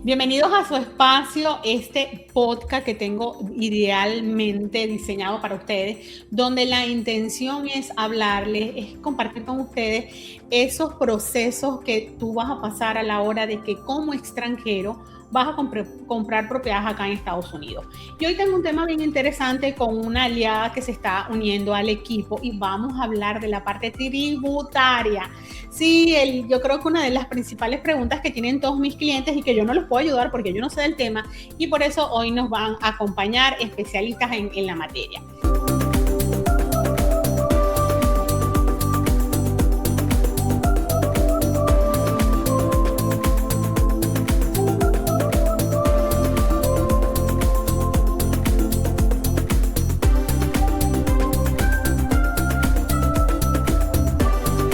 Bienvenidos a su espacio, este podcast que tengo idealmente diseñado para ustedes, donde la intención es hablarles, es compartir con ustedes esos procesos que tú vas a pasar a la hora de que como extranjero vas a comprar propiedades acá en Estados Unidos. Y hoy tengo un tema bien interesante con una aliada que se está uniendo al equipo y vamos a hablar de la parte tributaria. Sí, yo creo que una de las principales preguntas que tienen todos mis clientes y que yo no los puedo ayudar porque yo no sé del tema, y por eso hoy nos van a acompañar especialistas en la materia.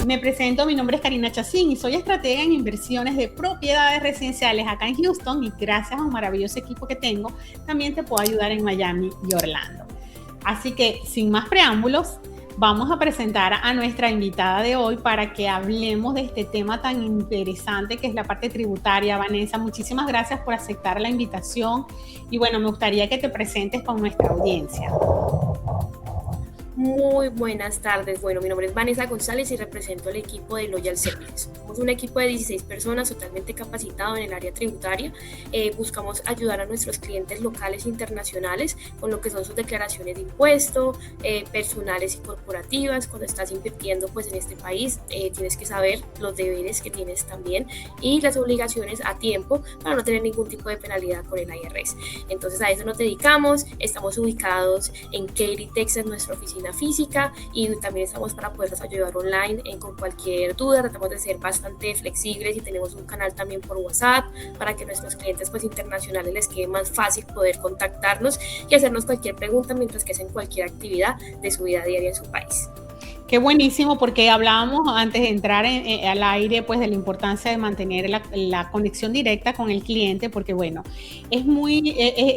Me presento, mi nombre es Karina Chacín y soy estratega en inversiones de propiedades residenciales acá en Houston, y gracias a un maravilloso equipo que tengo, también te puedo ayudar en Miami y Orlando. Así que, sin más preámbulos, vamos a presentar a nuestra invitada de hoy para que hablemos de este tema tan interesante que es la parte tributaria. Vanessa, muchísimas gracias por aceptar la invitación y bueno, me gustaría que te presentes con nuestra audiencia. Muy buenas tardes. Bueno, mi nombre es Vanessa González y represento el equipo de Loyal Services. Somos un equipo de 16 personas totalmente capacitado en el área tributaria. Buscamos ayudar a nuestros clientes locales e internacionales con lo que son sus declaraciones de impuesto, personales y corporativas. Cuando estás invirtiendo pues en este país, tienes que saber los deberes que tienes también y las obligaciones a tiempo para no tener ningún tipo de penalidad con el IRS. Entonces a eso nos dedicamos. Estamos ubicados en Katy, Texas, nuestra oficina física, y también estamos para poderlos ayudar online con cualquier duda. Tratamos de ser bastante flexibles y tenemos un canal también por WhatsApp para que nuestros clientes pues internacionales les quede más fácil poder contactarnos y hacernos cualquier pregunta mientras que hacen cualquier actividad de su vida diaria en su país. Qué buenísimo, porque hablábamos antes de entrar al aire pues de la importancia de mantener la conexión directa con el cliente, porque bueno, es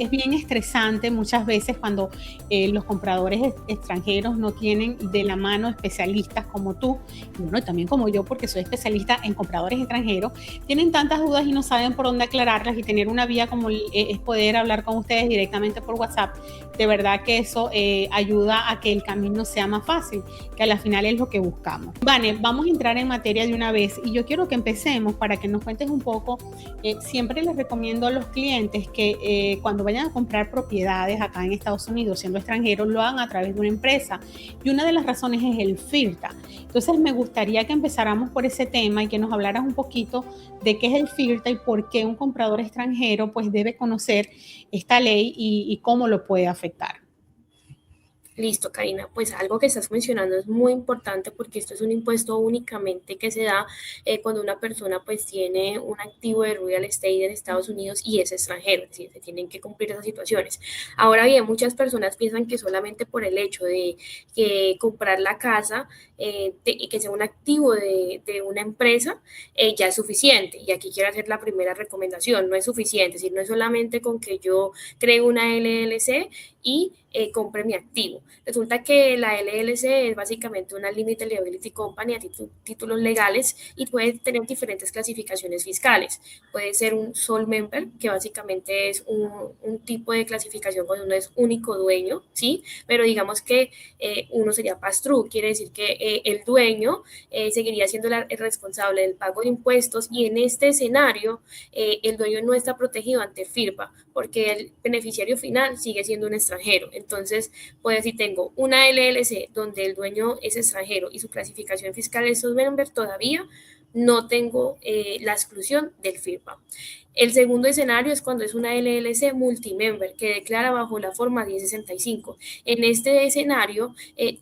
bien estresante muchas veces cuando los compradores extranjeros no tienen de la mano especialistas como tú, y bueno, también como yo, porque soy especialista en compradores extranjeros, tienen tantas dudas y no saben por dónde aclararlas, y tener una vía como es poder hablar con ustedes directamente por WhatsApp, de verdad que eso ayuda a que el camino sea más fácil, que a la final es lo que buscamos. Vane, vamos a entrar en materia de una vez y yo quiero que empecemos para que nos cuentes un poco. Siempre les recomiendo a los clientes que cuando vayan a comprar propiedades acá en Estados Unidos, siendo extranjeros, lo hagan a través de una empresa, y una de las razones es el FIRTA. Entonces me gustaría que empezáramos por ese tema y que nos hablaras un poquito de qué es el FIRTA y por qué un comprador extranjero pues debe conocer esta ley y cómo lo puede afectar. Listo, Karina, pues algo que estás mencionando es muy importante porque esto es un impuesto únicamente que se da cuando una persona pues tiene un activo de real estate en Estados Unidos y es extranjero, es decir, se tienen que cumplir esas situaciones. Ahora bien, muchas personas piensan que solamente por el hecho de comprar la casa y que sea un activo de una empresa ya es suficiente. Y aquí quiero hacer la primera recomendación: no es suficiente, es decir, no es solamente con que yo cree una LLC y compre mi activo. Resulta que la LLC es básicamente una Limited Liability Company a títulos legales y puede tener diferentes clasificaciones fiscales. Puede ser un sole member, que básicamente es un tipo de clasificación cuando uno es único dueño, ¿sí? Pero digamos que uno sería pass-through, quiere decir que el dueño seguiría siendo el responsable del pago de impuestos, y en este escenario el dueño no está protegido ante FIRPA porque el beneficiario final sigue siendo un extranjero. Entonces, pues si tengo una LLC donde el dueño es extranjero y su clasificación fiscal es sole member, todavía no tengo la exclusión del FIRPA. El segundo escenario es cuando es una LLC multimember que declara bajo la forma 1065. En este escenario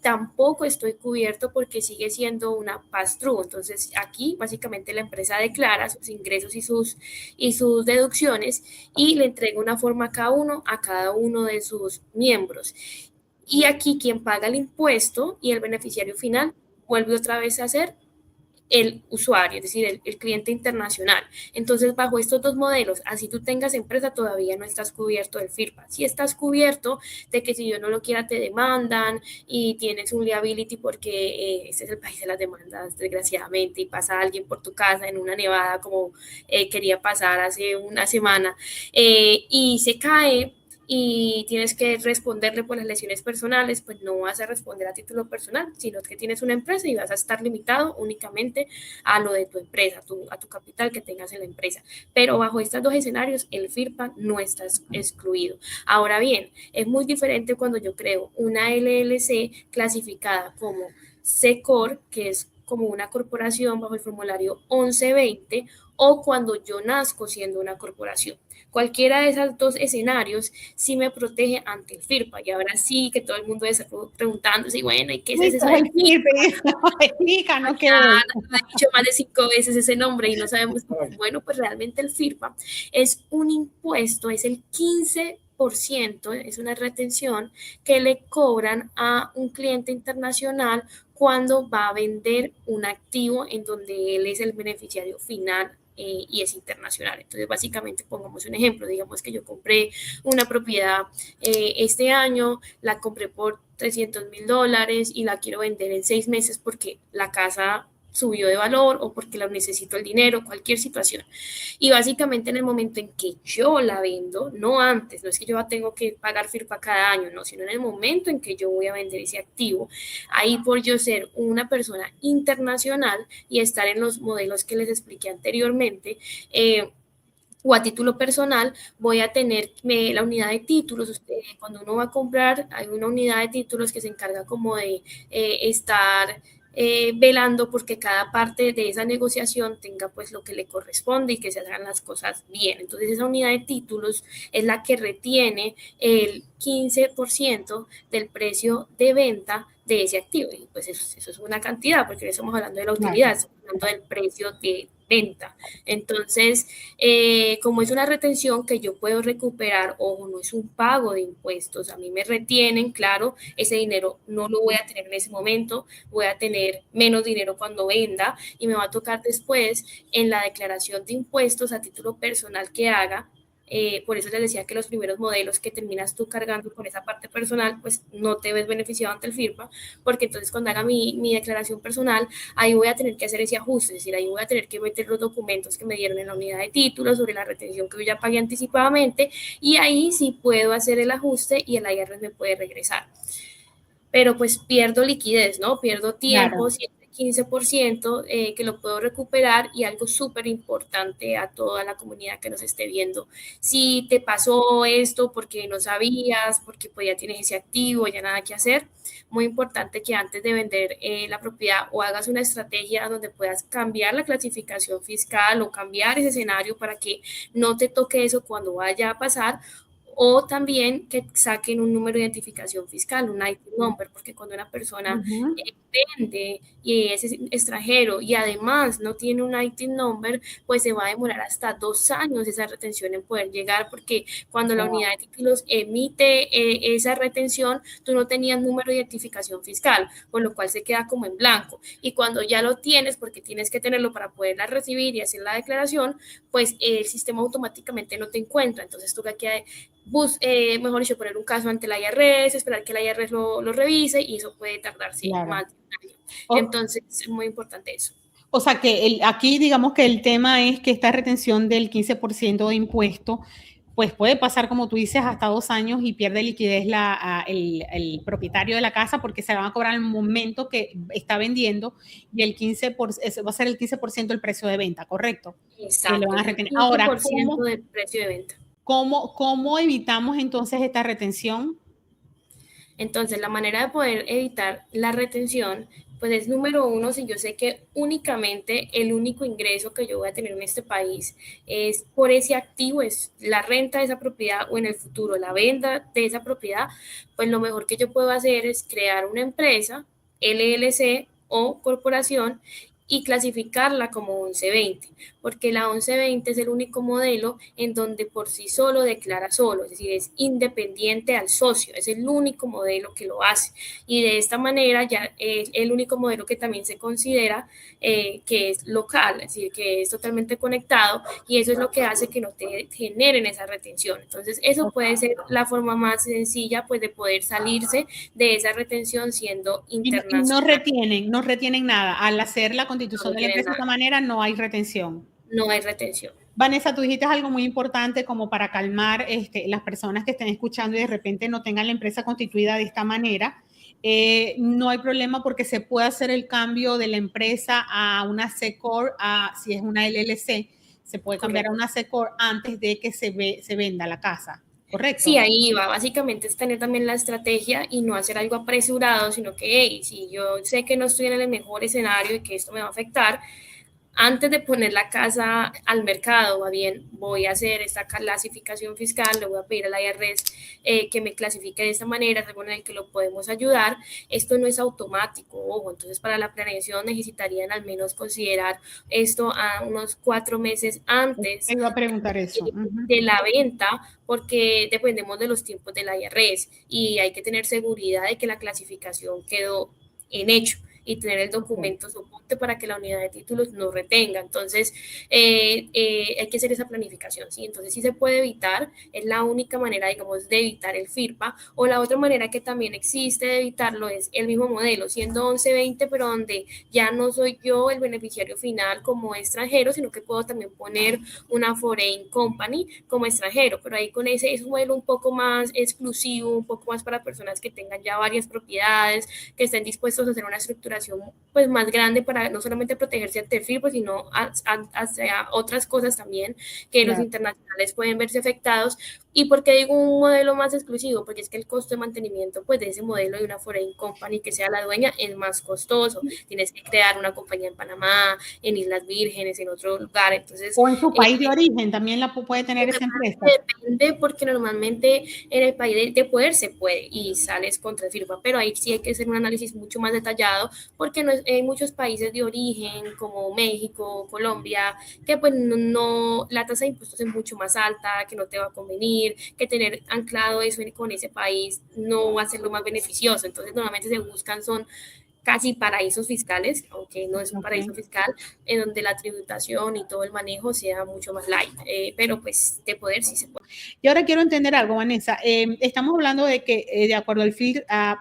tampoco estoy cubierto porque sigue siendo una pass-through. Entonces aquí básicamente la empresa declara sus ingresos y sus deducciones y le entrega una forma a cada uno de sus miembros. Y aquí quien paga el impuesto y el beneficiario final vuelve otra vez a ser el usuario, es decir, el cliente internacional. Entonces, bajo estos dos modelos, así tú tengas empresa, todavía no estás cubierto del FIRPA. Si estás cubierto de que si yo no lo quiera te demandan y tienes un liability porque este es el país de las demandas, desgraciadamente, y pasa alguien por tu casa en una nevada como quería pasar hace una semana y se cae y tienes que responderle por las lesiones personales, pues no vas a responder a título personal, sino que tienes una empresa y vas a estar limitado únicamente a lo de tu empresa, a tu capital que tengas en la empresa. Pero bajo estos dos escenarios, el FIRPA no está excluido. Ahora bien, es muy diferente cuando yo creo una LLC clasificada como C-Corp, que es como una corporación bajo el formulario 1120, o cuando yo nazco siendo una corporación. Cualquiera de esos dos escenarios sí me protege ante el FIRPA. Y ahora sí que todo el mundo está preguntándose, bueno, ¿y qué es eso del FIRPA? Explícanos qué Ya es. he dicho más de 5 veces ese nombre y no sabemos. Bueno, pues realmente el FIRPA es un impuesto, es el 15%, es una retención que le cobran a un cliente internacional cuando va a vender un activo en donde él es el beneficiario final y es internacional. Entonces, básicamente, pongamos un ejemplo, digamos que yo compré una propiedad este año, la compré por $300,000 y la quiero vender en 6 meses porque la casa subió de valor o porque la necesito el dinero, cualquier situación. Y básicamente en el momento en que yo la vendo, no antes, no es que yo tengo que pagar FIRPA cada año, no, sino en el momento en que yo voy a vender ese activo, ahí por yo ser una persona internacional y estar en los modelos que les expliqué anteriormente, o a título personal, voy a tener la unidad de títulos. Cuando uno va a comprar, hay una unidad de títulos que se encarga como de estar velando porque cada parte de esa negociación tenga pues lo que le corresponde y que se hagan las cosas bien. Entonces esa unidad de títulos es la que retiene el 15% del precio de venta de ese activo. Y pues eso es una cantidad, porque no estamos hablando de la utilidad, estamos hablando del precio de venta. Entonces, como es una retención que yo puedo recuperar, ojo, no es un pago de impuestos, a mí me retienen, claro, ese dinero no lo voy a tener en ese momento, voy a tener menos dinero cuando venda y me va a tocar después en la declaración de impuestos a título personal que haga. Por eso les decía que los primeros modelos que terminas tú cargando con esa parte personal, pues no te ves beneficiado ante el FIRPA, porque entonces cuando haga mi declaración personal, ahí voy a tener que hacer ese ajuste, es decir, ahí voy a tener que meter los documentos que me dieron en la unidad de títulos sobre la retención que yo ya pagué anticipadamente, y ahí sí puedo hacer el ajuste y el IRS me puede regresar. Pero pues pierdo liquidez, ¿no? Pierdo tiempo, Claro. 15% que lo puedo recuperar, y algo súper importante a toda la comunidad que nos esté viendo. Si te pasó esto porque no sabías, porque pues ya tienes ese activo, ya nada que hacer, muy importante que antes de vender la propiedad o hagas una estrategia donde puedas cambiar la clasificación fiscal o cambiar ese escenario para que no te toque eso cuando vaya a pasar, o también que saquen un número de identificación fiscal, un IT number, porque cuando una persona vende y es extranjero y además no tiene un IT number, pues se va a demorar hasta 2 años esa retención en poder llegar, porque cuando la unidad de títulos emite esa retención, tú no tenías número de identificación fiscal, por lo cual se queda como en blanco. Y cuando ya lo tienes, porque tienes que tenerlo para poderla recibir y hacer la declaración, pues el sistema automáticamente no te encuentra. Entonces tú que mejor dicho, poner un caso ante la IRS, esperar que la IRS lo revise, y eso puede tardarse Claro. más de un año. Entonces, es muy importante eso. O sea que aquí digamos que el tema es que esta retención del 15% de impuesto, pues puede pasar, como tú dices, hasta 2 años y pierde liquidez el propietario de la casa porque se la van a cobrar al momento que está vendiendo y va a ser el 15% del precio de venta, ¿correcto? Que le Exacto, van a es el retener. Ahora, 15% del precio de venta. ¿cómo evitamos entonces esta retención? Entonces, la manera de poder evitar la retención, pues es número uno, si yo sé que únicamente el único ingreso que yo voy a tener en este país es por ese activo, es la renta de esa propiedad o en el futuro la venta de esa propiedad, pues lo mejor que yo puedo hacer es crear una empresa, LLC o corporación, y clasificarla como 1120, porque la 1120 es el único modelo en donde por sí solo declara solo, es decir, es independiente al socio, es el único modelo que lo hace. Y de esta manera ya es el único modelo que también se considera que es local, es decir, que es totalmente conectado, y eso es lo que hace que no te generen esa retención. Entonces, eso puede ser la forma más sencilla pues de poder salirse de esa retención siendo Y internacional. no retienen nada. Al hacer la constitución No de la tienen empresa de esta nada, manera, no hay retención. no hay retención. Vanessa, tú dijiste algo muy importante como para calmar las personas que estén escuchando y de repente no tengan la empresa constituida de esta manera. No hay problema porque se puede hacer el cambio de la empresa a una C Corp, si es una LLC, se puede cambiar a Correcto. una C Corp antes de que se venda la casa, Sí, ¿correcto? ahí va. Básicamente es tener también la estrategia y no hacer algo apresurado, sino que, hey, si yo sé que no estoy en el mejor escenario y que esto me va a afectar, antes de poner la casa al mercado, va bien, voy a hacer esta clasificación fiscal, le voy a pedir a la IRS que me clasifique de esta manera, es algo en el que lo podemos ayudar. Esto no es automático, ojo, entonces para la planeación necesitarían al menos considerar esto a unos 4 meses Te antes iba a preguntar eso. Uh-huh. de la venta, porque dependemos de los tiempos de la IRS y hay que tener seguridad de que la clasificación quedó en hecho y tener el Okay. documento soporte para que la unidad de títulos no retenga. Entonces, hay que hacer esa planificación, ¿sí? Entonces, sí se puede evitar, es la única manera, digamos, de evitar el FIRPA, o la otra manera que también existe de evitarlo es el mismo modelo, siendo 1120, pero donde ya no soy yo el beneficiario final como extranjero, sino que puedo también poner una foreign company como extranjero, pero ahí con ese es un modelo un poco más exclusivo, un poco más para personas que tengan ya varias propiedades, que estén dispuestos a hacer una estructuración pues más grande para no solamente protegerse ante el FIRPO, sino hacia otras cosas también que los Claro. internacionales pueden verse afectados. ¿Y por qué digo un modelo más exclusivo? Porque es que el costo de mantenimiento pues de ese modelo de una foreign company que sea la dueña es más costoso. Tienes que crear una compañía en Panamá, en Islas Vírgenes, en otro lugar. Entonces, O en su país de origen también la puede tener esa empresa. depende porque normalmente en el país de poder se puede y sales contra el firma, pero ahí sí hay que hacer un análisis mucho más detallado porque no es, hay muchos países de origen como México, Colombia, que pues no, la tasa de impuestos es mucho más alta, que no te va a convenir, que tener anclado eso con ese país no va a ser lo más beneficioso. Entonces normalmente se buscan son casi paraísos fiscales, aunque no es un paraíso Okay. fiscal, en donde la tributación y todo el manejo sea mucho más light, pero pues de poder sí se puede. Y ahora quiero entender algo, Vanessa. Estamos hablando de que, de acuerdo al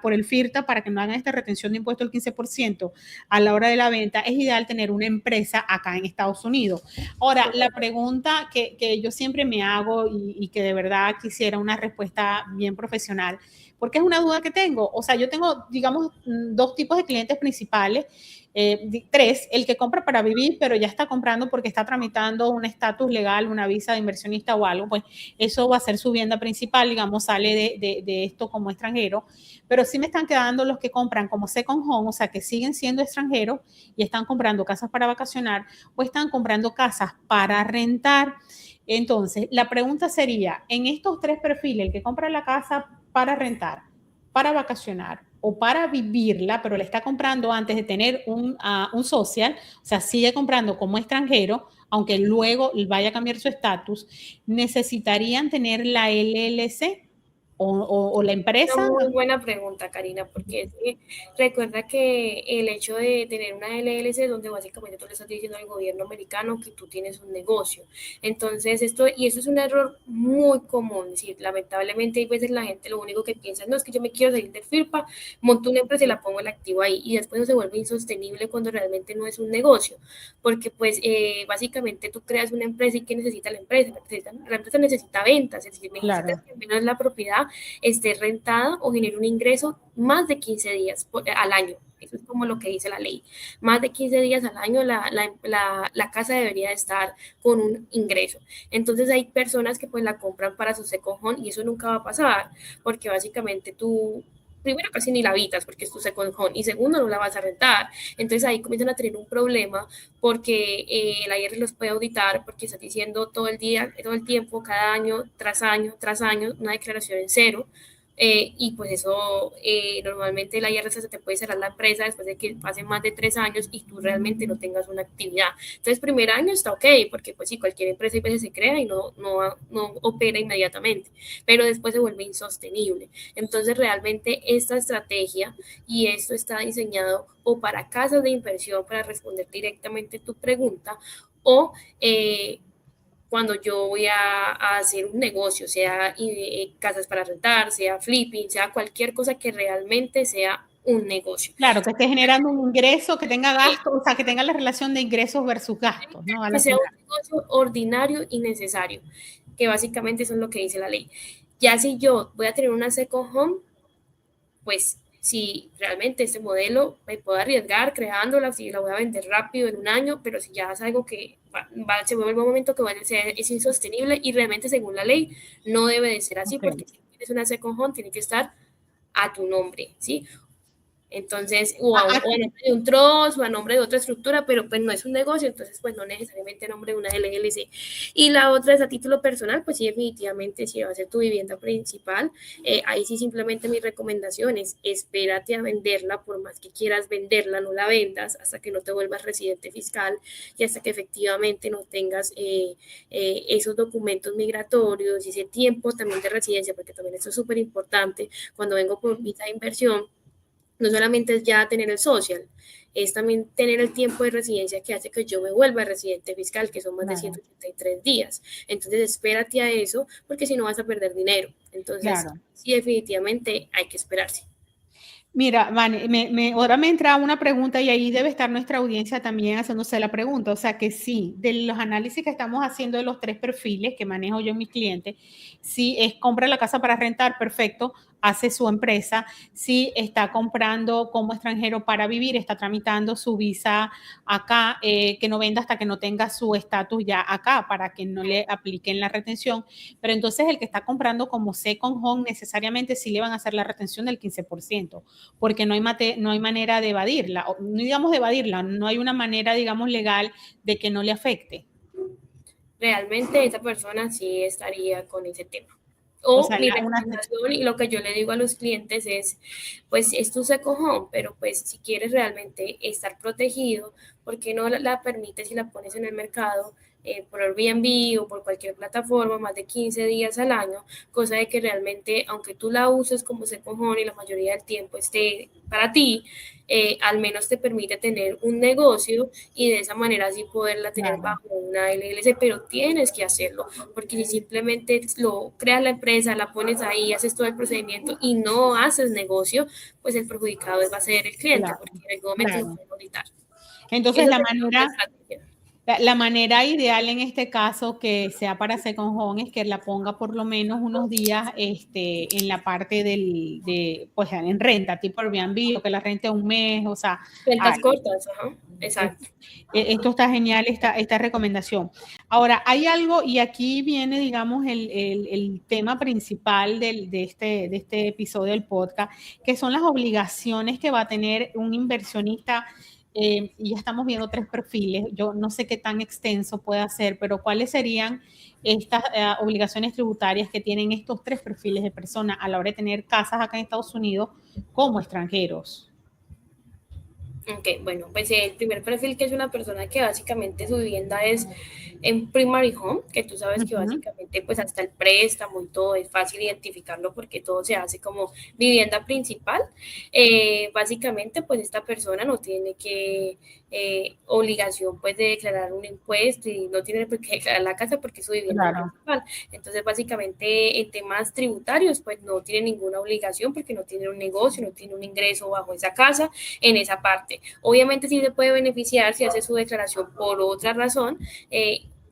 por el FIRTA, para que no hagan esta retención de impuesto del 15% a la hora de la venta, es ideal tener una empresa acá en Estados Unidos. Ahora, la pregunta que yo siempre me hago y que de verdad quisiera una respuesta bien profesional, porque es una duda que tengo. O sea, yo tengo, digamos, dos tipos de clientes principales. Tres, el que compra para vivir, pero ya está comprando porque está tramitando un estatus legal, una visa de inversionista o algo, pues eso va a ser su vivienda principal, digamos, sale de esto como extranjero, pero sí me están quedando los que compran como second home, o sea, que siguen siendo extranjeros y están comprando casas para vacacionar o están comprando casas para rentar. Entonces, la pregunta sería, en estos tres perfiles, el que compra la casa para rentar, para vacacionar o para vivirla, pero la está comprando antes de tener un social, o sea, sigue comprando como extranjero, aunque luego vaya a cambiar su estatus, necesitarían tener la LLC o la Una empresa. muy buena pregunta, Karina, porque es que recuerda que el hecho de tener una LLC es donde básicamente tú le estás diciendo al gobierno americano que tú tienes un negocio. Entonces, eso es un error muy común. Es decir, lamentablemente hay veces la gente lo único que piensa, no, es que yo me quiero salir del FIRPA, monto una empresa y la pongo el activo ahí. Y después se vuelve insostenible cuando realmente no es un negocio. Porque pues básicamente tú creas una empresa y ¿qué necesita la empresa? La empresa necesita ventas, es decir, necesita Claro. que al menos la propiedad esté rentada o genere un ingreso más de 15 días al año. Eso es como lo que dice la ley. Más de 15 días al año la casa debería estar con un ingreso. Entonces hay personas que pues la compran para su second home y eso nunca va a pasar porque básicamente tú primero casi ni la habitas porque es tu second home y segundo no la vas a rentar. Entonces ahí comienzan a tener un problema porque el IR los puede auditar porque está diciendo todo el día, todo el tiempo, cada año, tras año, tras año, una declaración en cero y pues eso normalmente la IRS se te puede cerrar la empresa después de que pasen más de 3 años y tú realmente no tengas una actividad. Entonces, primer año está ok, porque pues sí, cualquier empresa a veces se crea y no opera inmediatamente, pero después se vuelve insostenible. Entonces, realmente esta estrategia y esto está diseñado o para casas de inversión, para responder directamente tu pregunta, o cuando yo voy a hacer un negocio, sea casas para rentar, sea flipping, sea cualquier cosa que realmente sea un negocio. Claro, que esté generando un ingreso, que tenga gastos, o sea, que tenga la relación de ingresos versus gastos, ¿no? A Que la sea final. un negocio ordinario y necesario, que básicamente eso es lo que dice la ley. Ya si yo voy a tener una second home, pues si realmente este modelo me puedo arriesgar creándola, si la voy a vender rápido en un año, pero si ya es algo que se vuelve un momento que es insostenible y realmente según la ley no debe de ser así, Okay. porque si tienes una second home tiene que estar a tu nombre, ¿sí? Entonces, o a nombre de un trust o a nombre de otra estructura, pero pues no es un negocio, entonces pues no necesariamente a nombre de una LLC. Y la otra es a título personal, pues sí, definitivamente si va a ser tu vivienda principal, ahí sí simplemente mi recomendación es espérate a venderla, por más que quieras venderla, no la vendas hasta que no te vuelvas residente fiscal y hasta que efectivamente no tengas esos documentos migratorios y ese tiempo también de residencia, porque también esto es súper importante cuando vengo por visa de inversión. No solamente es ya tener el social, es también tener el tiempo de residencia que hace que yo me vuelva residente fiscal, que son más de Claro, 183 días. Entonces, espérate a eso, porque si no vas a perder dinero. Entonces, claro. sí, definitivamente hay que esperarse. Mira, Vane, ahora me entra una pregunta y ahí debe estar nuestra audiencia también haciéndose la pregunta. O sea que sí, de los análisis que estamos haciendo de los 3 perfiles que manejo yo en mis clientes, si es compra la casa para rentar, perfecto, hace su empresa. Si está comprando como extranjero para vivir, está tramitando su visa acá, que no venda hasta que no tenga su estatus ya acá para que no le apliquen la retención. Pero entonces el que está comprando como second home necesariamente sí le van a hacer la retención del 15%, porque no hay manera de evadirla, no digamos de evadirla, no hay una manera, digamos, legal de que no le afecte. Realmente esa persona sí estaría con ese tema. O O sea, mi una, recomendación y lo que yo le digo a los clientes es, pues es tu secojón, pero pues si quieres realmente estar protegido, ¿por qué no la permites y la pones en el mercado por Airbnb o por cualquier plataforma más de 15 días al año? Cosa de que realmente, aunque tú la uses como secojón y la mayoría del tiempo esté para ti, al menos te permite tener un negocio y de esa manera así poderla tener claro. bajo una LLC, pero tienes que hacerlo, porque si simplemente lo creas la empresa, la pones ahí, haces todo el procedimiento y no haces negocio, pues el perjudicado va a ser el cliente, Claro, porque en algún momento lo claro. pueden auditar. Entonces, Eso sería una estrategia. la manera ideal en este caso que sea para second home es que la ponga por lo menos unos días en la parte pues en renta, tipo Airbnb, o que la rente un mes, o sea, Ventas algo. cortas, ajá, Es- exacto. Esto está genial, esta recomendación. Ahora, hay algo, y aquí viene, digamos, el tema principal de este episodio del podcast, que son las obligaciones que va a tener un inversionista. Y ya estamos viendo 3 perfiles. Yo no sé qué tan extenso puede ser, pero ¿cuáles serían estas obligaciones tributarias que tienen estos 3 perfiles de personas a la hora de tener casas acá en Estados Unidos como extranjeros? Ok, bueno, pues el primer perfil que es una persona que básicamente su vivienda es en primary home, que tú sabes que Ujú. básicamente pues hasta el préstamo y todo es fácil identificarlo porque todo se hace como vivienda principal. Básicamente pues esta persona no tiene que obligación pues de declarar un impuesto y no tiene por qué declarar la casa porque es su vivienda Claro, principal. Entonces básicamente en temas tributarios pues no tiene ninguna obligación porque no tiene un negocio, no tiene un ingreso bajo esa casa en esa parte. Obviamente sí se puede beneficiar si hace su declaración por otra razón,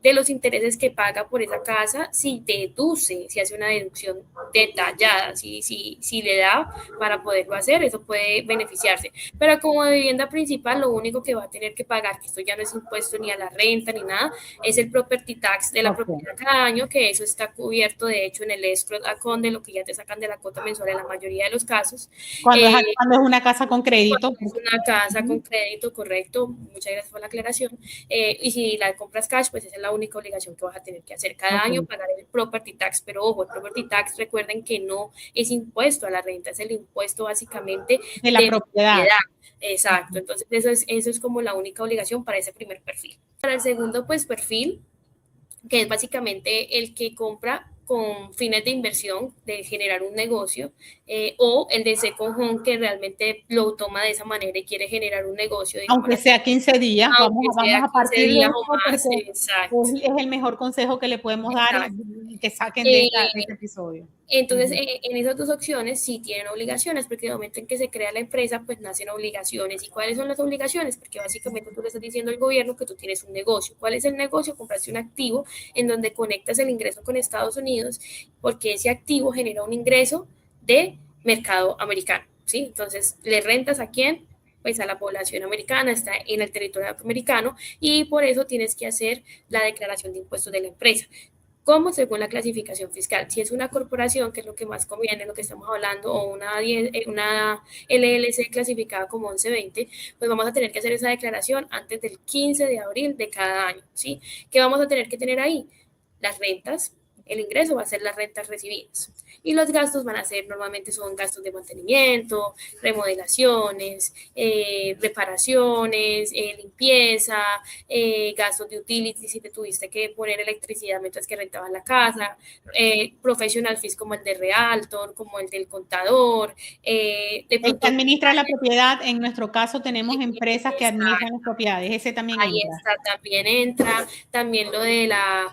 de los intereses que paga por esa casa, si deduce, si hace una deducción detallada, si le da para poderlo hacer, eso puede beneficiarse. Pero como vivienda principal, lo único que va a tener que pagar, que esto ya no es impuesto ni a la renta ni nada, es el property tax de la ok. propiedad cada año, que eso está cubierto de hecho en el escrow account de lo que ya te sacan de la cuota mensual en la mayoría de los casos. Cuando es una casa con crédito. Es una casa con crédito, correcto. Muchas gracias por la aclaración. Y si la compras cash, pues esa es la única obligación que vas a tener que hacer. Cada Ok. año pagar el property tax, pero ojo, el property tax, recuerden que no es impuesto a la renta, es el impuesto básicamente De la de propiedad. propiedad. Exacto, entonces eso es como la única obligación para ese primer perfil. Para el segundo, pues perfil, que es básicamente el que compra con fines de inversión, de generar un negocio, o el de second home que realmente lo toma de esa manera y quiere generar un negocio, digamos, Aunque sea 15 días, aunque vamos sea a 15 partir de días o eso más, porque exacto, es el mejor consejo que le podemos dar exacto. y que saquen de, de Eh, este episodio. entonces, Ujú. en esas dos opciones sí tienen obligaciones, porque en el momento en que se crea la empresa, pues nacen obligaciones. ¿Y cuáles son las obligaciones? Porque básicamente tú le estás diciendo al gobierno que tú tienes un negocio. ¿Cuál es el negocio? Compraste un activo en donde conectas el ingreso con Estados Unidos, porque ese activo genera un ingreso de mercado americano, ¿sí? Entonces, ¿le rentas a quién? Pues a la población americana, está en el territorio americano y por eso tienes que hacer la declaración de impuestos de la empresa. ¿Cómo? Según la clasificación fiscal. Si es una corporación, que es lo que más conviene, lo que estamos hablando, o una LLC clasificada como 1120, pues vamos a tener que hacer esa declaración antes del 15 de abril de cada año, ¿sí? ¿Qué vamos a tener que tener ahí? Las rentas, el ingreso va a ser las rentas recibidas. Y los gastos van a ser, normalmente son gastos de mantenimiento, remodelaciones, reparaciones, limpieza, gastos de utilities si te tuviste que poner electricidad mientras que rentabas la casa, professional fees como el de realtor, como el del contador, de El que pronto administra la propiedad, en nuestro caso tenemos empresas que administran las exacto. propiedades, ese también Ahí entra. está, también entra, también lo de la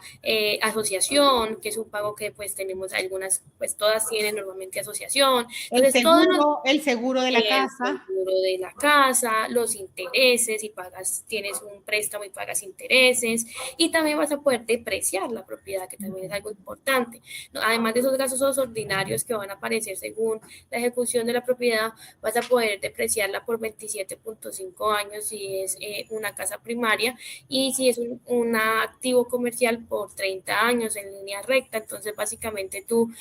asociación, que es un pago que pues tenemos algunas, pues todas tienen normalmente asociación. Entonces, todos los El seguro de la el casa, seguro de la casa, los intereses, y pagas, tienes un préstamo y pagas intereses, y también vas a poder depreciar la propiedad, que también es algo importante. ¿No? Además de esos gastos ordinarios que van a aparecer según la ejecución de la propiedad, vas a poder depreciarla por 27.5 años si es una casa primaria, y si es un activo comercial por 30 años en línea recta. Entonces, básicamente tú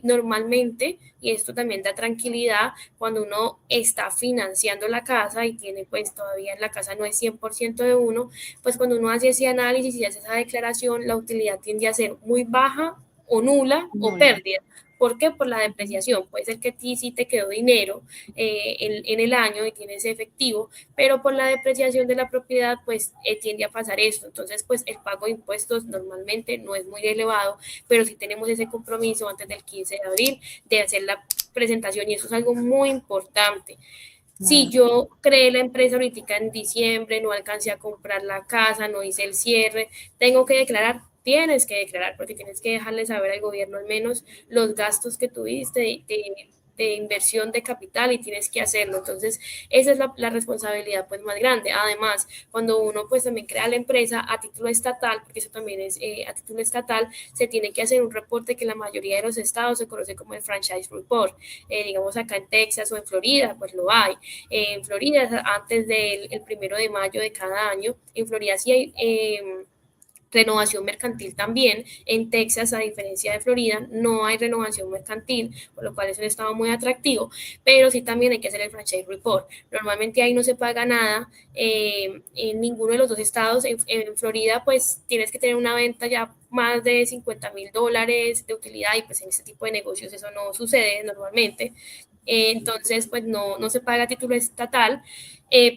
normalmente, y esto también da tranquilidad, cuando uno está financiando la casa y tiene pues todavía la casa no es 100% de uno, pues cuando uno hace ese análisis y hace esa declaración, la utilidad tiende a ser muy baja o nula o nula. pérdida. ¿Por qué? Por la depreciación. Puede ser que a ti sí te quedó dinero en el año y tienes efectivo, pero por la depreciación de la propiedad, pues tiende a pasar esto. Entonces, pues el pago de impuestos normalmente no es muy elevado, pero sí tenemos ese compromiso antes del 15 de abril de hacer la presentación, y eso es algo muy importante. Si Claro. yo creé la empresa ahorita en diciembre, no alcancé a comprar la casa, no hice el cierre, tengo que declarar. Tienes que declarar, porque tienes que dejarle saber al gobierno al menos los gastos que tuviste de inversión de capital, y tienes que hacerlo. Entonces, esa es la responsabilidad pues más grande. Además, cuando uno pues también crea la empresa a título estatal, porque eso también es a título estatal, se tiene que hacer un reporte que en la mayoría de los estados se conoce como el franchise report. Digamos acá en Texas o en Florida, pues lo hay. En Florida, antes del el 1 de mayo de cada año, en Florida sí hay renovación mercantil también. En Texas, a diferencia de Florida, no hay renovación mercantil, por lo cual es un estado muy atractivo, pero sí también hay que hacer el franchise report. Normalmente ahí no se paga nada en ninguno de los dos estados. En Florida, pues tienes que tener una venta ya más de $50,000 de utilidad, y pues en este tipo de negocios eso no sucede normalmente. Entonces, pues no se paga a título estatal,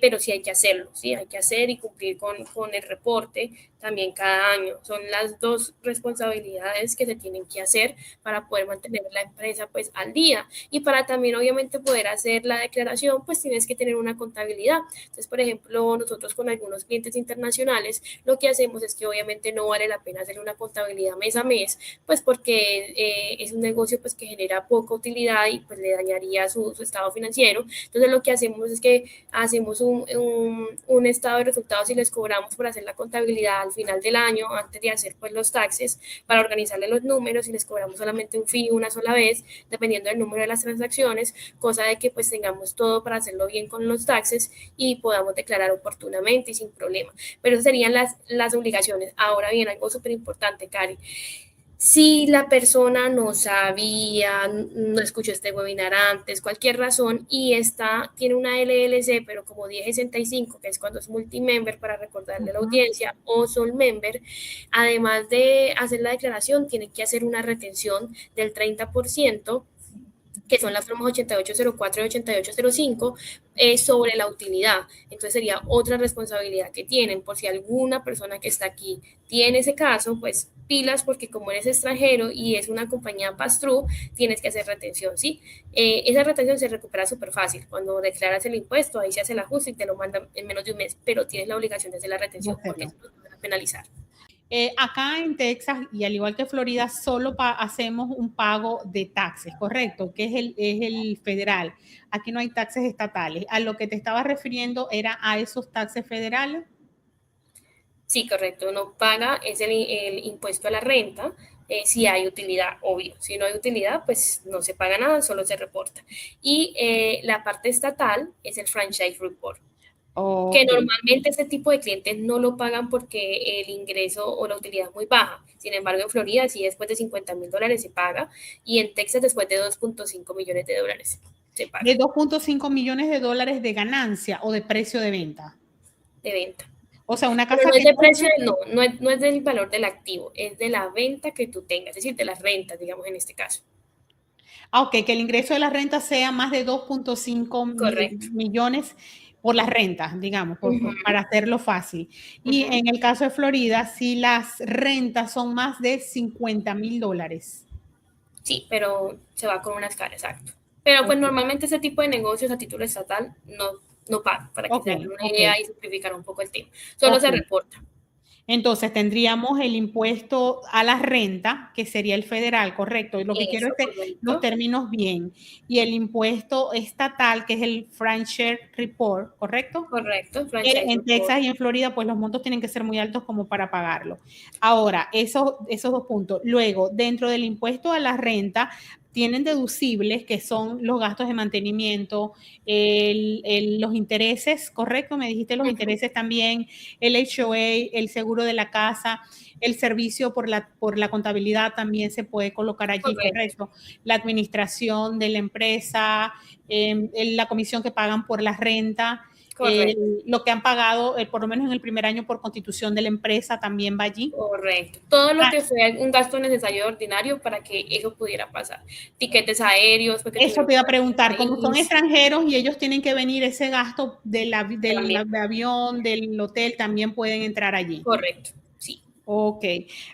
pero sí hay que hacerlo, sí hay que hacer y cumplir con el reporte también cada año. Son las dos responsabilidades que se tienen que hacer para poder mantener la empresa pues al día, y para también obviamente poder hacer la declaración pues tienes que tener una contabilidad. Entonces, por ejemplo, nosotros con algunos clientes internacionales lo que hacemos es que obviamente no vale la pena hacer una contabilidad mes a mes, pues porque es un negocio pues que genera poca utilidad y pues le dañaría su estado financiero. Entonces, lo que hacemos es que hacemos un estado de resultados y les cobramos por hacer la contabilidad al final del año, antes de hacer pues los taxes, para organizarle los números, y les cobramos solamente un fee una sola vez, dependiendo del número de las transacciones, cosa de que pues tengamos todo para hacerlo bien con los taxes y podamos declarar oportunamente y sin problema. Pero esas serían las obligaciones. Ahora bien, algo súper importante, Cari. Si la persona no sabía, no escuchó este webinar antes, cualquier razón, y tiene una LLC, pero como 1065, que es cuando es multimember, para recordarle a la audiencia, o sole member, además de hacer la declaración, tiene que hacer una retención del 30%, que son las formas 8804 y 8805, sobre la utilidad. Entonces sería otra responsabilidad que tienen. Por si alguna persona que está aquí tiene ese caso, pues pilas, porque como eres extranjero y es una compañía pass-through, tienes que hacer retención, ¿sí? Esa retención se recupera súper fácil. Cuando declaras el impuesto, ahí se hace el ajuste y te lo mandan en menos de un mes, pero tienes la obligación de hacer la retención porque eso no te van a penalizar. Acá en Texas, y al igual que Florida, solo hacemos un pago de taxes, ¿correcto? Que es el federal. Aquí no hay taxes estatales. A lo que te estaba refiriendo era a esos taxes federales. Sí, correcto. Uno paga es el impuesto a la renta, si hay utilidad, obvio. Si no hay utilidad, pues no se paga nada, solo se reporta. Y la parte estatal es el franchise report, que Ok, normalmente este tipo de clientes no lo pagan porque el ingreso o la utilidad es muy baja. Sin embargo, en Florida, sí, después de $50,000 se paga, y en Texas, después de $2.5 millones se de paga 2.5 millones de dólares de ganancia o de precio de venta. de venta. O sea, una Pero casa no es que de yo... precio, no es del valor del activo, es de la venta que tú tengas, es decir, de las rentas, digamos, en este caso. Ok, que el ingreso de la renta sea más de 2.5 Correcto. millones por las rentas, digamos, Ujú, para hacerlo fácil. Y ujú. en el caso de Florida, si las rentas son más de $50,000. Sí, pero se va con una escala, exacto. Pero pues Ok, normalmente ese tipo de negocios a título estatal no pagan, para que ok, se hagan una ok, idea y simplificar un poco el tema. Solo se ok. reporta. Entonces tendríamos el impuesto a la renta, que sería el federal, correcto. Y lo que quiero es Eso, que los correcto. términos bien. Y el impuesto estatal, que es el Franchise Report, ¿correcto? Correcto, Que franchise en report. Texas y en Florida, pues los montos tienen que ser muy altos como para pagarlo. Ahora, esos dos puntos. Luego, dentro del impuesto a la renta, tienen deducibles que son los gastos de mantenimiento, los intereses, ¿correcto? Me dijiste los Ujú, intereses también, el HOA, el seguro de la casa, el servicio por la contabilidad también se puede colocar allí, correcto, ¿correcto? La administración de la empresa, la comisión que pagan por la renta, correcto. lo que han pagado, por lo menos en el primer año por constitución de la empresa, también va allí. Correcto. Todo lo Ah, que fue un gasto necesario ordinario para que eso pudiera pasar. Tiquetes aéreos, porque eso tuvieron te que iba a salir del preguntar, como son país. extranjeros y ellos tienen que venir, ese gasto También. del avión, del hotel, también pueden entrar allí. Correcto. Sí. Ok,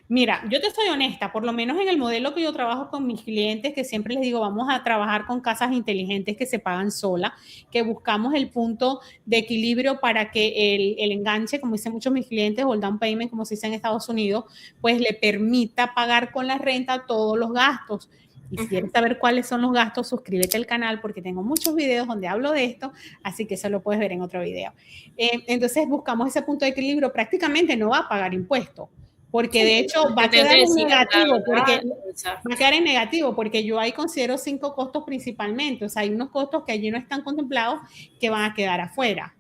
mira, yo te soy honesta, por lo menos en el modelo que yo trabajo con mis clientes, que siempre les digo, vamos a trabajar con casas inteligentes que se pagan sola, que buscamos el punto de equilibrio para que el enganche, como dicen muchos mis clientes, o el down payment, como se dice en Estados Unidos, pues le permita pagar con la renta todos los gastos. Y si quieres Ujú. saber cuáles son los gastos, suscríbete al canal porque tengo muchos videos donde hablo de esto, así que eso lo puedes ver en otro video. Entonces buscamos ese punto de equilibrio, prácticamente no va a pagar impuestos porque de Sí, hecho va a yo te quedar en decía, la negativo, verdad, porque va a exacto. quedar en negativo, porque yo ahí considero 5 costos principalmente, o sea, hay unos costos que allí no están contemplados que van a quedar afuera.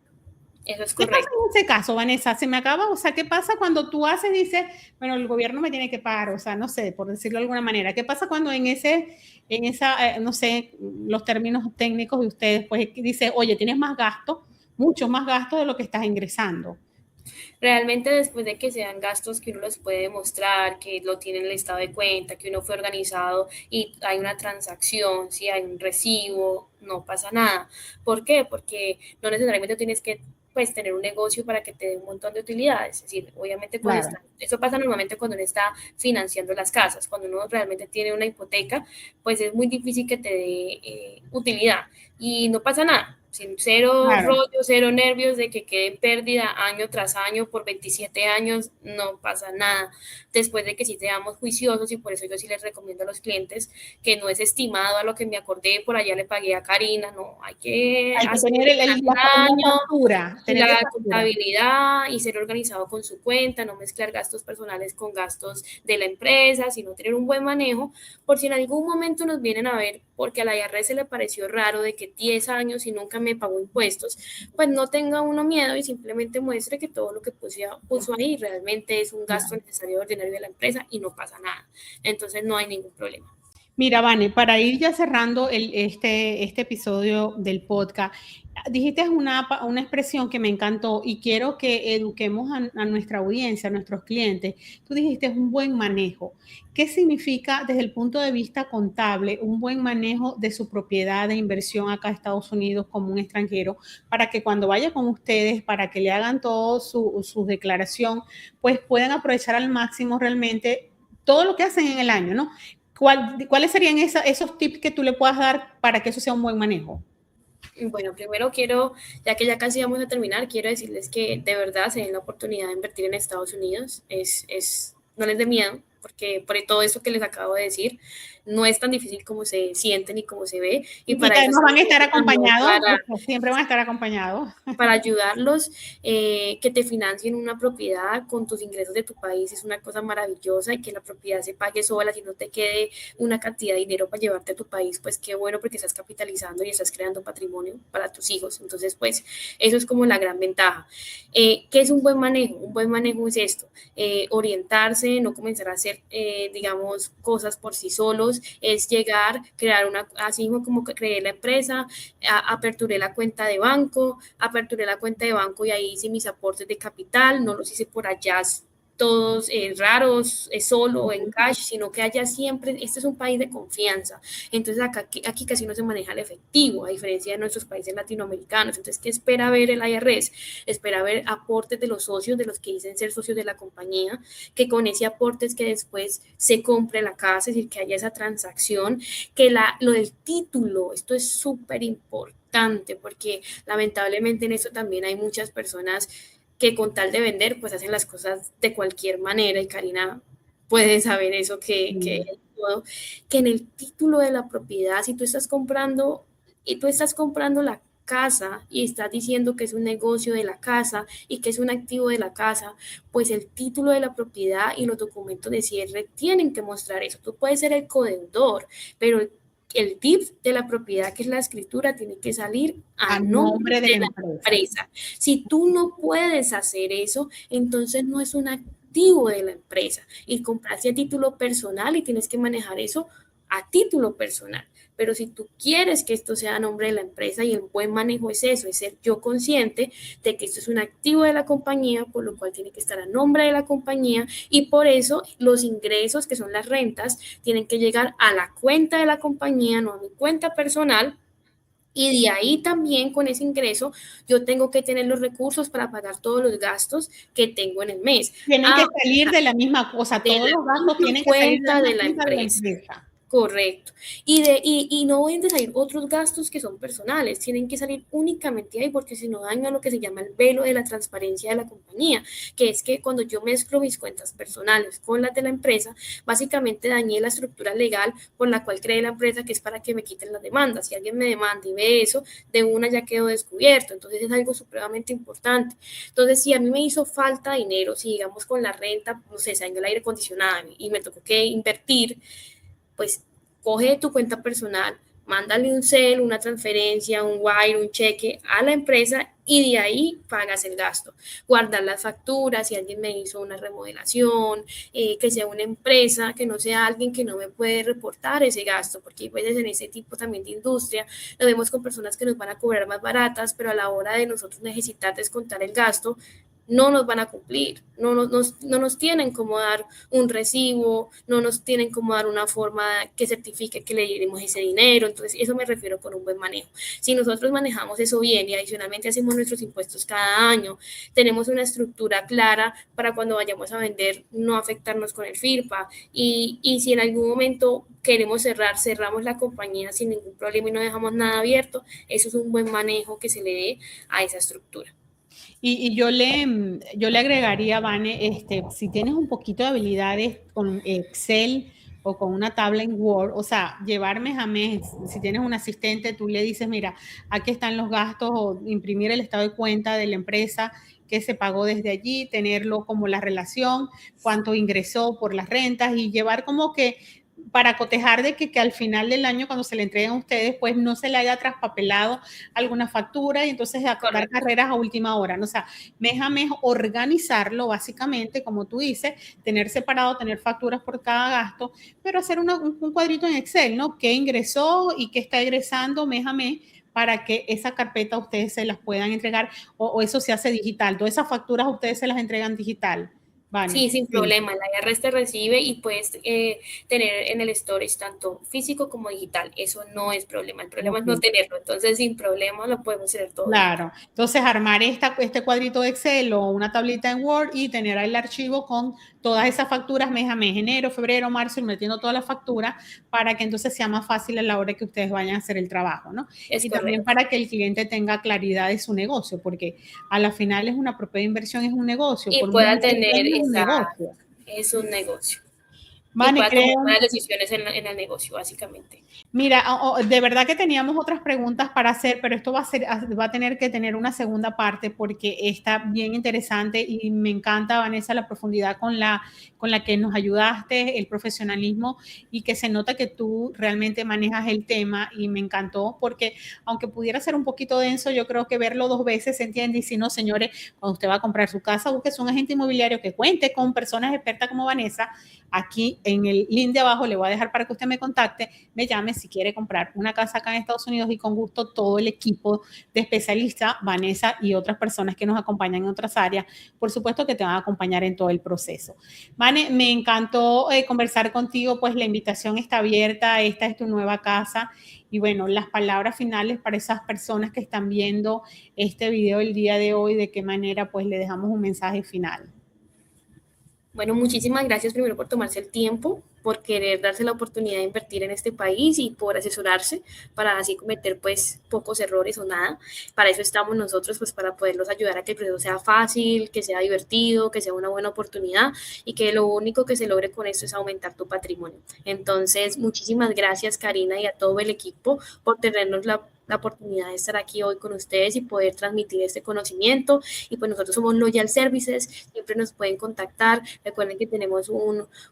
Eso es ¿Qué pasa correcto. en ese caso, Vanessa? Se me acaba, o sea, ¿qué pasa cuando tú haces, dices, bueno, el gobierno me tiene que pagar, o sea, no sé, por decirlo de alguna manera, ¿qué pasa cuando en esa, no sé, los términos técnicos de ustedes, pues dice, oye, tienes más gastos, muchos más gastos de lo que estás ingresando? Realmente después de que sean gastos que uno los puede demostrar, que lo tiene en el estado de cuenta, que uno fue organizado y hay una transacción, si hay un recibo, no pasa nada. ¿Por qué? Porque no necesariamente tienes que, pues, tener un negocio para que te dé un montón de utilidades. Es decir, obviamente cuando Claro. está, eso pasa normalmente cuando uno está financiando las casas. Cuando uno realmente tiene una hipoteca, pues es muy difícil que te dé utilidad y no pasa nada. Sin cero Claro. rollo, cero nervios de que quede en pérdida año tras año por 27 años, no pasa nada. Después de que sí seamos juiciosos, y por eso yo sí les recomiendo a los clientes que no es estimado a lo que me acordé, por allá le pagué a Karina, no, hay que Hay que hacer tener el plan del una año, factura, tener la la factura. contabilidad y ser organizado con su cuenta, no mezclar gastos personales con gastos de la empresa, sino tener un buen manejo, por si en algún momento nos vienen a ver, porque a la IRS se le pareció raro de que 10 años y nunca muéstrame, pago impuestos, pues no tenga uno miedo y simplemente muestre que todo lo que puso ahí realmente es un gasto necesario ordinario de la empresa y no pasa nada. Entonces no hay ningún problema. Mira, Vane, para ir ya cerrando este episodio del podcast, dijiste una expresión que me encantó y quiero que eduquemos a nuestra audiencia, a nuestros clientes. Tú dijiste un buen manejo. ¿Qué significa desde el punto de vista contable un buen manejo de su propiedad de inversión acá a Estados Unidos como un extranjero para que cuando vaya con ustedes, para que le hagan todo su declaración, pues puedan aprovechar al máximo realmente todo lo que hacen en el año, ¿no? ¿Cuáles serían esos tips que tú le puedas dar para que eso sea un buen manejo? Bueno, primero quiero, ya que ya casi vamos a terminar, quiero decirles que de verdad se den la oportunidad de invertir en Estados Unidos. No les dé miedo, porque por todo eso que les acabo de decir, no es tan difícil como se sienten y como se ve. Y Y para que eso además van a estar también acompañados, siempre van a estar acompañados. para ayudarlos, que te financien una propiedad con tus ingresos de tu país es una cosa maravillosa y que la propiedad se pague sola, si no te quede una cantidad de dinero para llevarte a tu país, pues qué bueno porque estás capitalizando y estás creando patrimonio para tus hijos. Entonces, pues eso es como la gran ventaja. ¿Qué es un buen manejo? Un buen manejo es esto, orientarse, no comenzar a hacer, digamos, cosas por sí solos, es llegar, crear así mismo como que creé la empresa, aperturé la cuenta de banco, aperturé la cuenta de banco y ahí hice mis aportes de capital, no los hice por allá todos raros, solo en cash, sino que haya siempre, este es un país de confianza, entonces aquí casi no se maneja el efectivo, a diferencia de nuestros países latinoamericanos. Entonces, ¿qué espera ver el IRS? Espera ver aportes de los socios, de los que dicen ser socios de la compañía, que con ese aporte es que después se compre la casa, es decir, que haya esa transacción, que lo del título, esto es súper importante, porque lamentablemente en eso también hay muchas personas que con tal de vender, pues hacen las cosas de cualquier manera, y Karina puede saber eso que en el título de la propiedad, si tú estás comprando y tú estás comprando la casa y estás diciendo que es un negocio de la casa y que es un activo de la casa, pues el título de la propiedad y los documentos de cierre tienen que mostrar eso. Tú puedes ser el codeudor, pero el tip de la propiedad, que es la escritura, tiene que salir a nombre de la empresa. Si tú no puedes hacer eso, entonces no es un activo de la empresa y compraste a título personal y tienes que manejar eso a título personal. Pero si tú quieres que esto sea a nombre de la empresa, y el buen manejo es eso, es ser yo consciente de que esto es un activo de la compañía, por lo cual tiene que estar a nombre de la compañía, y por eso los ingresos, que son las rentas, tienen que llegar a la cuenta de la compañía, no a mi cuenta personal. Y de ahí también con ese ingreso yo tengo que tener los recursos para pagar todos los gastos que tengo en el mes. Tienen que salir de la misma cosa, todos los gastos tienen que salir de la Cuenta de misma la cuenta de la empresa. empresa. Correcto. Y no deben de salir otros gastos que son personales, tienen que salir únicamente ahí, porque si no daña lo que se llama el velo de la transparencia de la compañía, que es que cuando yo mezclo mis cuentas personales con las de la empresa, básicamente dañé la estructura legal por la cual creé la empresa, que es para que me quiten las demandas. Si alguien me demanda y ve eso, de una ya quedó descubierto. Entonces es algo supremamente importante. Entonces, si a mí me hizo falta dinero, si digamos con la renta, no sé, se dañó el aire acondicionado y me tocó que invertir, pues coge tu cuenta personal, mándale un cel, una transferencia, un wire, un cheque a la empresa y de ahí pagas el gasto. Guardar las facturas, si alguien me hizo una remodelación, que sea una empresa, que no sea alguien que no me puede reportar ese gasto, porque pues en ese tipo también de industria lo vemos con personas que nos van a cobrar más baratas, pero a la hora de nosotros necesitar descontar el gasto, no nos van a cumplir, no nos tienen como dar un recibo, no nos tienen como dar una forma que certifique que le diremos ese dinero. Entonces, eso me refiero con un buen manejo. Si nosotros manejamos eso bien y adicionalmente hacemos nuestros impuestos cada año, tenemos una estructura clara para cuando vayamos a vender no afectarnos con el FIRPA, y si en algún momento queremos cerrar, cerramos la compañía sin ningún problema y no dejamos nada abierto, eso es un buen manejo que se le dé a esa estructura. Y yo le agregaría, Vane, si tienes un poquito de habilidades con Excel o con una tabla en Word, o sea, llevar mes a mes, si tienes un asistente, tú le dices, mira, aquí están los gastos, o imprimir el estado de cuenta de la empresa que se pagó desde allí, tenerlo como la relación, cuánto ingresó por las rentas, y llevar como que para cotejar de que al final del año, cuando se le entreguen a ustedes, pues no se le haya traspapelado alguna factura y entonces dar carreras a última hora, ¿no? O sea, mes a mes organizarlo básicamente, como tú dices, tener separado, tener facturas por cada gasto, pero hacer un cuadrito en Excel, ¿no? ¿Qué ingresó y qué está egresando mes a mes? Para que esa carpeta ustedes se las puedan entregar o eso se hace digital. Todas esas facturas ustedes se las entregan digital. Vale. Sí, sin problema. La IRS te recibe y puedes tener en el storage tanto físico como digital. Eso no es problema. El problema es no tenerlo. Entonces, sin problema, lo podemos hacer todo. Claro. Entonces, armar este cuadrito de Excel o una tablita en Word y tener el archivo con todas esas facturas mes a mes, enero, febrero, marzo, y metiendo todas las facturas para que entonces sea más fácil a la hora que ustedes vayan a hacer el trabajo, ¿no? Y también para que el cliente tenga claridad de su negocio, porque a la final es una propia inversión, es un negocio. Y pueda tener es un negocio. Vale, y pueda tomar buenas decisiones en el negocio, básicamente. Mira, de verdad que teníamos otras preguntas para hacer, pero esto va a tener que tener una segunda parte porque está bien interesante y me encanta, Vanessa, la profundidad con la que nos ayudaste, el profesionalismo y que se nota que tú realmente manejas el tema y me encantó porque aunque pudiera ser un poquito denso, yo creo que verlo 2 veces se entiende y si no, señores, cuando usted va a comprar su casa, busque un agente inmobiliario que cuente con personas expertas como Vanessa. Aquí en el link de abajo le voy a dejar para que usted me contacte, me llame si quiere comprar una casa acá en Estados Unidos y con gusto todo el equipo de especialistas, Vanessa y otras personas que nos acompañan en otras áreas, por supuesto que te van a acompañar en todo el proceso. Vane, me encantó conversar contigo, pues la invitación está abierta, esta es tu nueva casa y bueno, las palabras finales para esas personas que están viendo este video el día de hoy, de qué manera pues le dejamos un mensaje final. Bueno, muchísimas gracias primero por tomarse el tiempo, por querer darse la oportunidad de invertir en este país y por asesorarse para así cometer pues pocos errores o nada. Para eso estamos nosotros, pues para poderlos ayudar a que el proceso sea fácil, que sea divertido, que sea una buena oportunidad y que lo único que se logre con esto es aumentar tu patrimonio. Entonces, muchísimas gracias, Karina, y a todo el equipo por tenernos la oportunidad de estar aquí hoy con ustedes y poder transmitir este conocimiento. Y pues nosotros somos Loyal Services, siempre nos pueden contactar. Recuerden que tenemos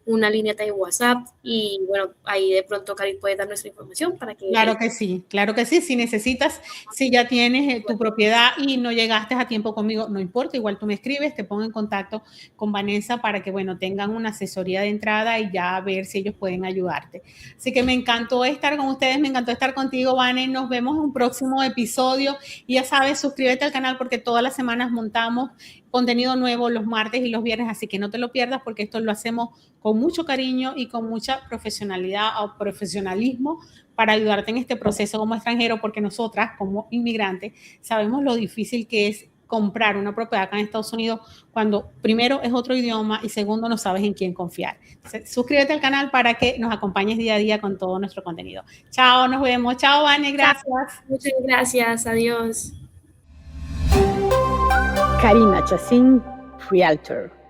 una línea de WhatsApp y bueno, ahí de pronto Cari puede dar nuestra información para que... Claro que sí, claro que sí. Si necesitas, si ya tienes tu propiedad y no llegaste a tiempo conmigo, no importa, igual tú me escribes, te pongo en contacto con Vanessa para que, bueno, tengan una asesoría de entrada y ya ver si ellos pueden ayudarte. Así que me encantó estar con ustedes, me encantó estar contigo, Vane. Nos vemos en un próximo episodio y ya sabes, suscríbete al canal porque todas las semanas montamos contenido nuevo los martes y los viernes, así que no te lo pierdas porque esto lo hacemos con mucho cariño y con mucha profesionalidad o profesionalismo para ayudarte en este proceso como extranjero, porque nosotras como inmigrantes sabemos lo difícil que es comprar una propiedad acá en Estados Unidos cuando primero es otro idioma y segundo no sabes en quién confiar. Entonces, suscríbete al canal para que nos acompañes día a día con todo nuestro contenido. Chao, nos vemos. Chao, Vane, gracias. Muchas gracias, adiós. Karina Chacín, Realtor.